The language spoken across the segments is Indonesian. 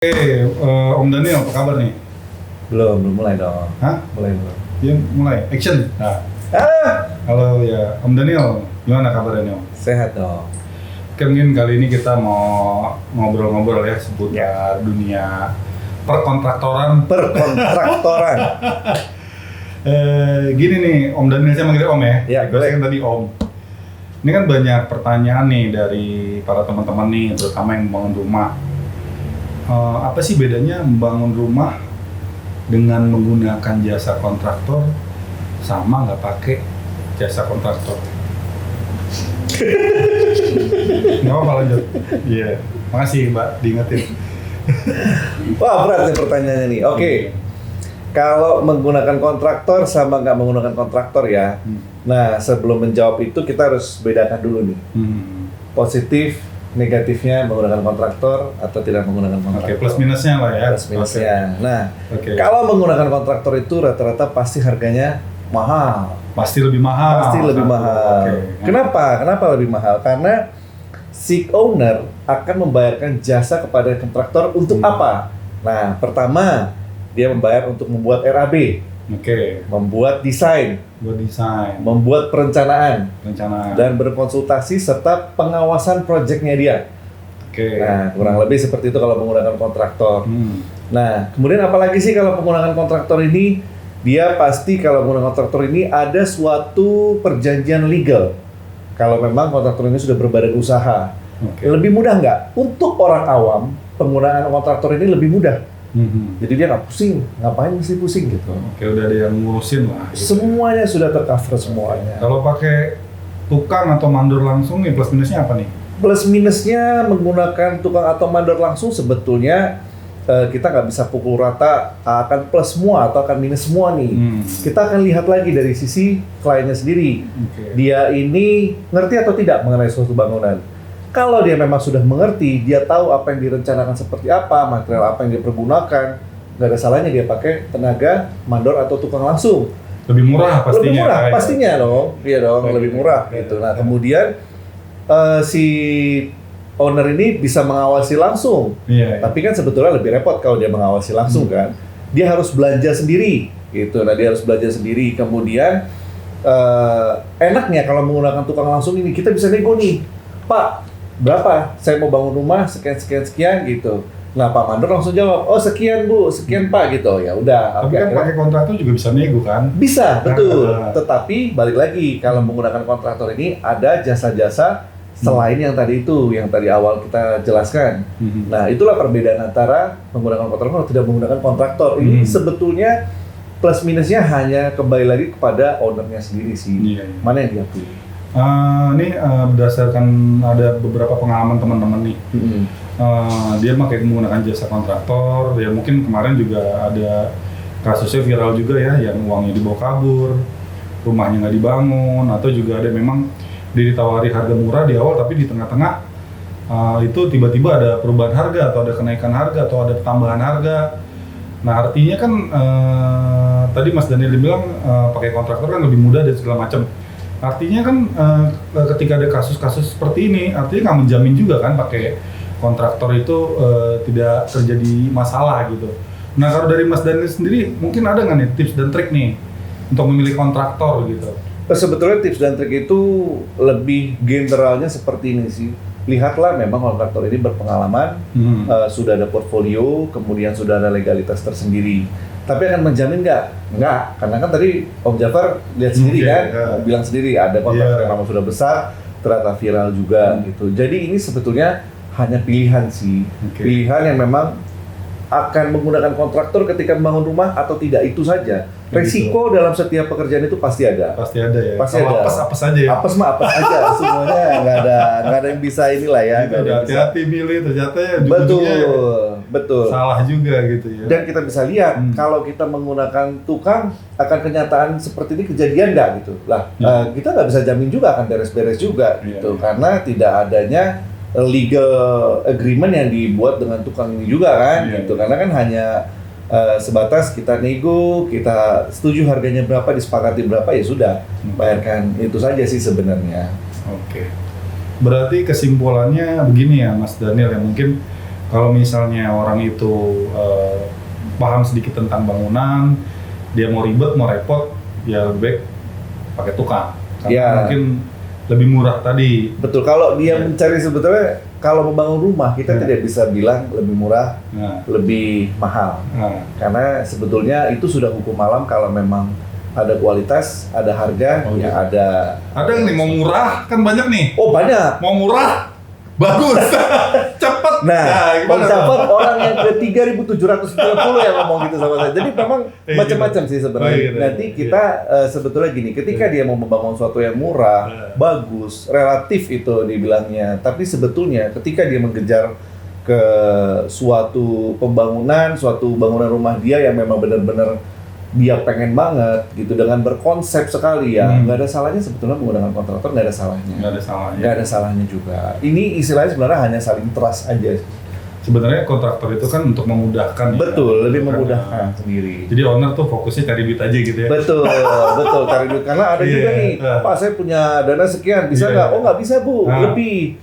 Om Daniel, apa kabar nih? Belum mulai dong. Hah? Mulai belum? Ya, mulai. Action. Nah, halo ya, Om Daniel. Gimana kabarnya nih, Om? Sehat dong. Oke, mungkin kali ini kita mau ngobrol-ngobrol ya seputar dunia perkontraktoran. Perkontraktoran. Gini nih, Om Daniel, saya manggil Om ya? Ya, Gue kan tadi Om. Ini kan banyak pertanyaan nih dari para teman-teman nih, terutama yang membangun rumah. Apa sih bedanya membangun rumah dengan menggunakan jasa kontraktor sama nggak pakai jasa kontraktor? Nggak apa-apa, lanjut. Iya, makasih Mbak diingetin. Wah, berat nih pertanyaannya nih. Oke. Kalau menggunakan kontraktor sama nggak menggunakan kontraktor ya. Nah, sebelum menjawab itu kita harus bedakan dulu nih. Positif, negatifnya menggunakan kontraktor atau tidak menggunakan kontraktor. Oke, plus minusnya lah ya. Plus minusnya. Nah, Oke. kalau menggunakan kontraktor itu rata-rata pasti harganya mahal. Pasti lebih mahal. Pasti lebih mahal. Oke. Kenapa? Kenapa lebih mahal? Karena si owner akan membayarkan jasa kepada kontraktor untuk apa? Nah, pertama dia membayar untuk membuat RAB, Oke. membuat desain, Buat desain, membuat perencanaan, rencana. dan berkonsultasi serta pengawasan proyeknya dia. Oke. Nah, kurang lebih seperti itu kalau menggunakan kontraktor. Nah, kemudian apalagi sih kalau menggunakan kontraktor ini? Dia pasti kalau menggunakan kontraktor ini ada suatu perjanjian legal. Kalau memang kontraktor ini sudah berbadan usaha. Oke. Lebih mudah nggak? Untuk orang awam, penggunaan kontraktor ini lebih mudah. Jadi dia nggak pusing, ngapain mesti pusing gitu. Oke, udah ada yang ngurusin lah. Gitu. Semuanya sudah tercover semuanya. Kalau pakai tukang atau mandor langsung nih plus minusnya apa nih? Plus minusnya menggunakan tukang atau mandor langsung sebetulnya kita nggak bisa pukul rata akan plus semua atau akan minus semua nih. Kita akan lihat lagi dari sisi kliennya sendiri. Oke. Dia ini ngerti atau tidak mengenai suatu bangunan. Kalau dia memang sudah mengerti, dia tahu apa yang direncanakan seperti apa, material apa yang dia pergunakan, nggak ada salahnya dia pakai tenaga mandor atau tukang langsung. Lebih murah pastinya. Lebih murah, kayak. pastinya dong. Iya dong, Oke. lebih murah gitu. Nah, kemudian si owner ini bisa mengawasi langsung. Iya. Tapi kan sebetulnya lebih repot kalau dia mengawasi langsung kan. Dia harus belanja sendiri gitu. Nah, dia harus belanja sendiri. Kemudian enaknya kalau menggunakan tukang langsung ini kita bisa nego nih. Pak, berapa? Saya mau bangun rumah sekian gitu. Nah, Pak Mandor langsung jawab, "Oh, sekian Bu, sekian Pak," gitu. Ya udah. Tapi oke, kan akhirnya- pakai kontraktor juga bisa nego kan? bisa, betul. Nah. Tetapi balik lagi kalau menggunakan kontraktor ini ada jasa-jasa selain yang tadi itu, yang tadi awal kita jelaskan. Nah, itulah perbedaan antara menggunakan kontraktor dan tidak menggunakan kontraktor. Ini sebetulnya plus minusnya hanya kembali lagi kepada ownernya sendiri sih. Iya. Mana yang diakui. Ini berdasarkan ada beberapa pengalaman teman-teman nih. Dia menggunakan jasa kontraktor. Ya mungkin kemarin juga ada kasusnya viral juga ya, yang uangnya dibawa kabur, rumahnya nggak dibangun, atau juga ada memang dia ditawari harga murah di awal, tapi di tengah-tengah itu tiba-tiba ada perubahan harga atau ada kenaikan harga atau ada tambahan harga. Nah, artinya kan tadi Mas Daniel bilang pakai kontraktor kan lebih mudah dan segala macam. Artinya kan ketika ada kasus-kasus seperti ini, artinya nggak menjamin juga kan pakai kontraktor itu tidak terjadi masalah gitu. Nah, kalau dari Mas Daniel sendiri mungkin ada nggak nih tips dan trik nih untuk memilih kontraktor gitu? Sebetulnya tips dan trik itu lebih generalnya seperti ini sih. Lihatlah memang kontraktor ini berpengalaman, sudah ada portfolio, kemudian sudah ada legalitas tersendiri. Tapi akan menjamin nggak? Nggak, karena kan tadi Om Jafar lihat sendiri kan, bilang sendiri ada kontraktor yang memang sudah besar, ternyata viral juga gitu. Jadi ini sebetulnya hanya pilihan sih, pilihan yang memang akan menggunakan kontraktor ketika membangun rumah atau tidak, itu saja. Resiko dalam setiap pekerjaan itu pasti ada. Pasti ada ya. Pasti Kalau ada. apes aja ya. Apes mah apes aja, semuanya nggak ada yang bisa inilah ya. Kita udah hati-hati milih, ternyata ya betul. salah juga gitu ya. Dan kita bisa lihat kalau kita menggunakan tukang, akan kenyataan seperti ini kejadian nggak gitu. Lah, kita nggak bisa jamin juga akan beres-beres juga gitu, karena tidak adanya legal agreement yang dibuat dengan tukang ini juga kan, gitu. Karena kan hanya sebatas kita nego, kita setuju harganya berapa, disepakati berapa, ya sudah, bayarkan, itu saja sih sebenarnya. Oke. Berarti kesimpulannya begini ya Mas Daniel, ya mungkin Kalau misalnya orang itu paham sedikit tentang bangunan, dia mau ribet, mau repot, ya lebih baik pakai tukang. Karena Ya. mungkin lebih murah tadi. Betul, kalau dia Ya. mencari sebetulnya kalau membangun rumah kita Ya. tidak bisa bilang lebih murah, Nah, lebih mahal. nah, Karena sebetulnya itu sudah hukum alam kalau memang ada kualitas, ada harga, Oh, ya iya. ada. ada yang nih mau murah kan banyak nih. Oh banyak. Mau murah, bagus, cepet. Nah, Bang gimana Jafar tuh? orang yang ke 3.790 yang ngomong gitu sama saya. Jadi memang Iya, macam-macam sih sebenarnya. Oh, iya, Nanti iya. kita sebetulnya gini, ketika dia mau membangun sesuatu yang murah, bagus, relatif itu dibilangnya. Tapi sebetulnya ketika dia mengejar ke suatu pembangunan, suatu bangunan rumah dia yang memang benar-benar dia pengen banget gitu dengan berkonsep sekali ya, nggak ada salahnya sebetulnya menggunakan kontraktor, nggak ada salahnya. Nggak ada salahnya. Nggak ada salahnya juga. Ini istilahnya sebenarnya hanya saling trust aja. Sebenarnya kontraktor itu kan untuk memudahkan. ya. Betul, lebih Karena- memudahkan sendiri. Jadi owner tuh fokusnya cari duit aja gitu ya. Betul, betul cari duit karena ada Iya, juga nih, iya. Pak saya punya dana sekian, bisa Iya, nggak? iya. Oh nggak bisa Bu, Nah. lebih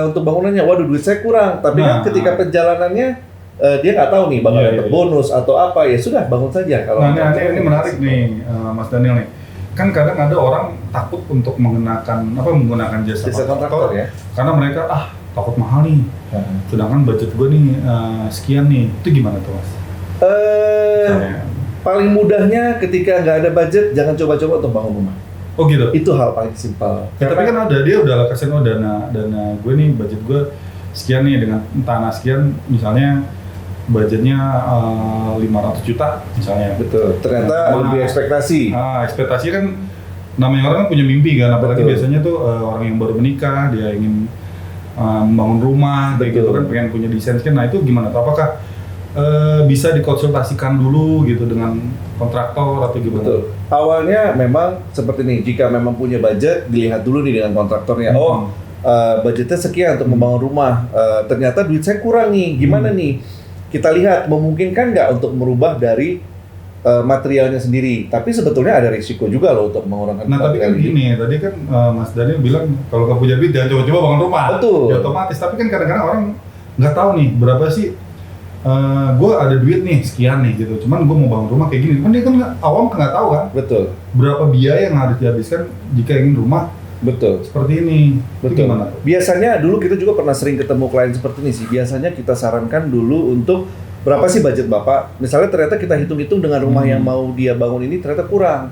untuk bangunannya. Waduh duit saya kurang. Tapi kan Nah. ketika perjalanannya dia nggak tahu nih bakal Iya, dapat iya. bonus atau apa ya sudah bangun saja kalau. Nah, ini menarik nih, Mas Daniel nih. Kan kadang ada orang takut untuk menggunakan jasa Jasa kontraktor ya. karena mereka takut mahal nih. Sedangkan budget gue nih sekian nih. Itu gimana tuh, Mas? Misalnya. Paling mudahnya ketika nggak ada budget jangan coba-coba untuk bangun rumah. Oh gitu. Itu hal paling simpel. Ya, tapi kan ada dia udah kasih dana gue nih, budget gue sekian nih dengan tanah sekian, misalnya budgetnya 500 juta misalnya. Betul. Ternyata Nah, lebih ekspektasi. Ekspektasi kan namanya orang kan punya mimpi kan, apalagi Betul. biasanya tuh orang yang baru menikah dia ingin membangun rumah kayak gitu Betul. kan, pengen punya desain sekian. Nah itu gimana tuh? Apakah bisa dikonsultasikan dulu gitu dengan kontraktor atau gimana? Betul. Awalnya memang seperti ini, jika memang punya budget, dilihat dulu nih dengan kontraktornya. Oh, budgetnya sekian untuk membangun rumah. Ternyata duit saya kurang nih. Gimana nih? Kita lihat memungkinkan nggak untuk merubah dari materialnya sendiri. Tapi sebetulnya ada risiko juga loh untuk mengurangkan Nah tapi kan material ini. gini, tadi kan Mas Daniel bilang kalau nggak punya duit jangan coba-coba bangun rumah. Betul. Ya otomatis. Tapi kan kadang-kadang orang nggak tahu nih berapa sih. Gue ada duit nih sekian nih gitu. Cuman gue mau bangun rumah kayak gini. Kan dia kan awam nggak tahu kan Betul. berapa biaya yang harus dihabiskan jika ingin rumah Betul. seperti ini. Itu Betul. gimana? Biasanya dulu kita juga pernah sering ketemu klien seperti ini sih. Biasanya kita sarankan dulu untuk berapa sih budget Bapak? Misalnya ternyata kita hitung-hitung dengan rumah yang mau dia bangun ini ternyata kurang.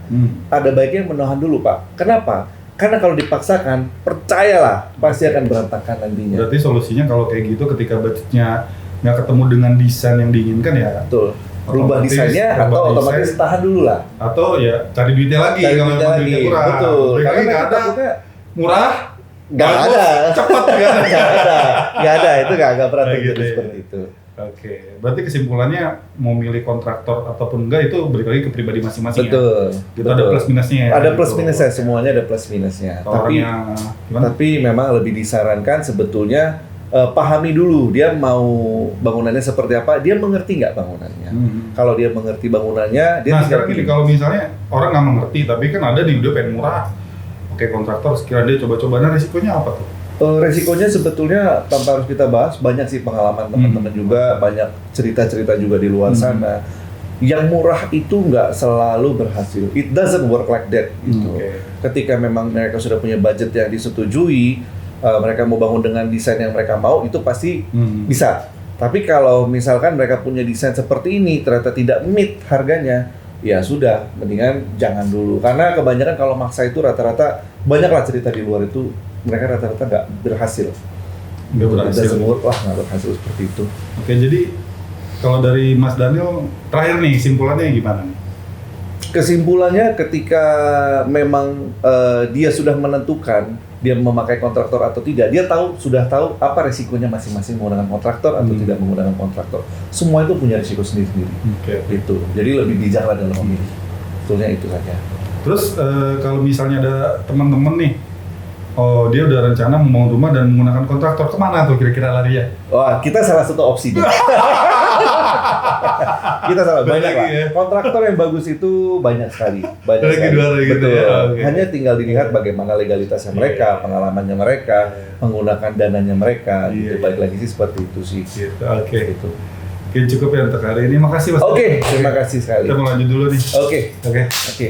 Ada baiknya menahan dulu Pak. Kenapa? Karena kalau dipaksakan, percayalah pasti akan berantakan nantinya. Berarti solusinya kalau kayak gitu ketika budgetnya nggak ketemu dengan desain yang diinginkan ya, Betul. Rubah Otomatis, desainnya rubah atau desain. otomatis tahan dulu lah. atau ya cari duitnya lagi Cari kalau duitnya memang lagi. duitnya kurang. Betul. Balik Karena lagi nggak kita ada, takutnya murah, nggak bagus, ada. cepet kan? Nggak ada. Itu nggak pernah Kayak terjadi gitu ya. seperti itu. Oke, berarti kesimpulannya mau milih kontraktor ataupun enggak itu balik lagi ke pribadi masing-masing. Betul. Ya? Gitu ada plus minusnya. Ya, Ada gitu. plus minusnya, semuanya ada plus minusnya. Kalau Tapi orangnya gimana? Tapi memang lebih disarankan sebetulnya pahami dulu dia mau bangunannya seperti apa, dia mengerti nggak bangunannya. Kalau dia mengerti bangunannya, dia Nah tinggal sekarang gini, pilih. kalau misalnya orang nggak mengerti, tapi kan ada nih dia pengen murah, oke kontraktor sekiranya dia coba-coba, nah risikonya apa tuh? Resikonya sebetulnya tanpa harus kita bahas, banyak sih pengalaman teman-teman juga, banyak cerita-cerita juga di luar sana. Yang murah itu nggak selalu berhasil. It doesn't work like that gitu. Oke. Ketika memang mereka sudah punya budget yang disetujui, mereka mau bangun dengan desain yang mereka mau, itu pasti bisa. Tapi kalau misalkan mereka punya desain seperti ini ternyata tidak meet harganya, ya sudah, mendingan jangan dulu. Karena kebanyakan kalau maksa itu rata-rata, banyaklah cerita di luar itu, mereka rata-rata nggak berhasil. Nggak berhasil. Doesn't work, wah nggak berhasil seperti itu. Oke, jadi kalau dari Mas Daniel terakhir nih simpulannya gimana nih? Kesimpulannya ketika memang dia sudah menentukan dia memakai kontraktor atau tidak, dia sudah tahu apa resikonya masing-masing menggunakan kontraktor atau tidak menggunakan kontraktor. Semua itu punya risiko sendiri-sendiri. Oke. Itu. Jadi lebih bijaklah dalam memilih. Betulnya itu saja. Terus kalau misalnya ada teman-teman nih, oh dia udah rencana membangun rumah dan menggunakan kontraktor, kemana tuh kira-kira larinya? Wah, kita salah satu opsi. Kita salah, banyak lah. Ya. Kontraktor yang bagus itu banyak sekali. Banyak Lagi sekali. dua gitu Betul. ya, oke. Hanya tinggal dilihat bagaimana legalitasnya mereka, pengalamannya mereka, menggunakan dananya mereka. Gitu. Baik lagi sih seperti itu sih. Gitu, oke. Gitu. Oke, cukup ya untuk hari ini. Makasih Mas. Oke, terima kasih sekali. Kita mau lanjut dulu nih. Oke. Oke. Oke.